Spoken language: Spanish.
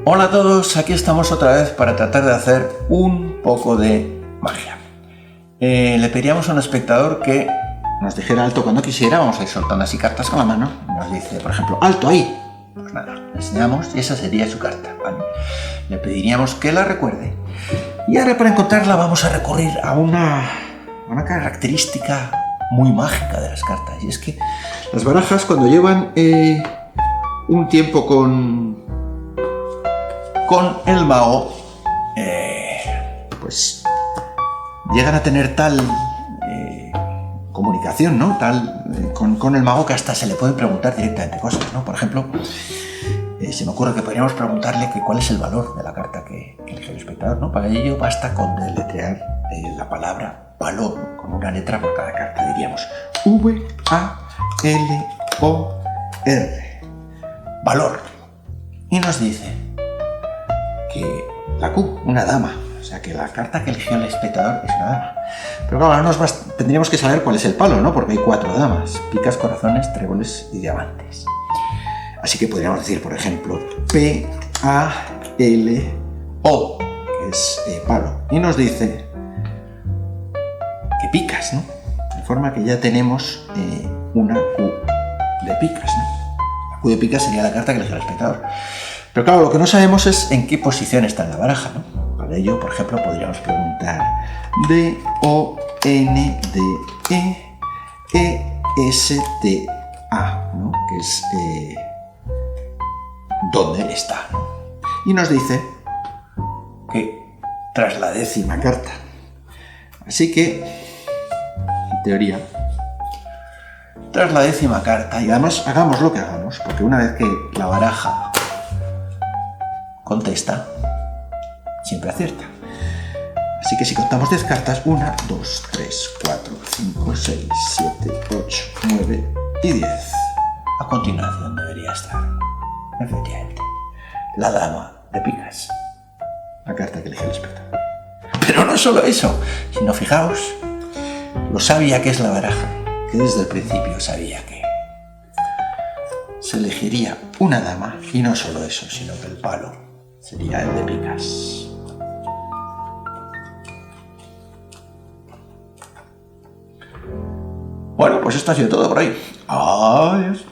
Hola a todos, aquí estamos otra vez para tratar de hacer un poco de magia. Le pediríamos a un espectador que nos dijera alto cuando quisiera. Vamos a ir soltando así cartas con la mano. Nos dice, por ejemplo, alto ahí. Pues nada, le enseñamos y esa sería su carta, ¿vale? Le pediríamos que la recuerde. Y ahora para encontrarla vamos a recurrir a una característica muy mágica de las cartas. Y es que las barajas, cuando llevan un tiempo con el mago, pues llegan a tener tal comunicación, ¿no? Con el mago que hasta se le pueden preguntar directamente cosas, ¿no? Por ejemplo, se me ocurre que podríamos preguntarle cuál es el valor de la carta que elige el espectador, ¿no? Para ello basta con deletrear la palabra valor, ¿no? Con una letra por cada carta. Diríamos V-A-L-O-R. Valor. Y nos dice que la Q, una dama. O sea, que la carta que eligió el espectador es una dama. Pero claro, ahora tendríamos que saber cuál es el palo, ¿no? Porque hay 4 damas: picas, corazones, tréboles y diamantes. Así que podríamos decir, por ejemplo, P-A-L-O, que es palo. Y nos dice que picas, ¿no? De forma que ya tenemos una Q de picas, ¿no? La Q de picas sería la carta que eligió el espectador. Pero claro, lo que no sabemos es en qué posición está en la baraja, ¿no? Para ello, por ejemplo, podríamos preguntar D-O-N-D-E-S-T-A, ¿no? Que es ¿dónde está?, ¿no? Y nos dice que tras la 10ª carta. Así que, en teoría, tras la 10ª carta, y además hagamos lo que hagamos, porque una vez que la baraja contesta, siempre acierta. Así que si contamos 10 cartas, 1, 2, 3, 4, 5, 6, 7, 8, 9 y 10. A continuación debería estar, efectivamente, la dama de picas, la carta que elige el espectador. Pero no solo eso, sino fijaos lo sabia que es la baraja, que desde el principio sabía que se elegiría una dama, y no solo eso, sino que el palo sería el de picas. Bueno, pues esto ha sido todo por hoy. Adiós.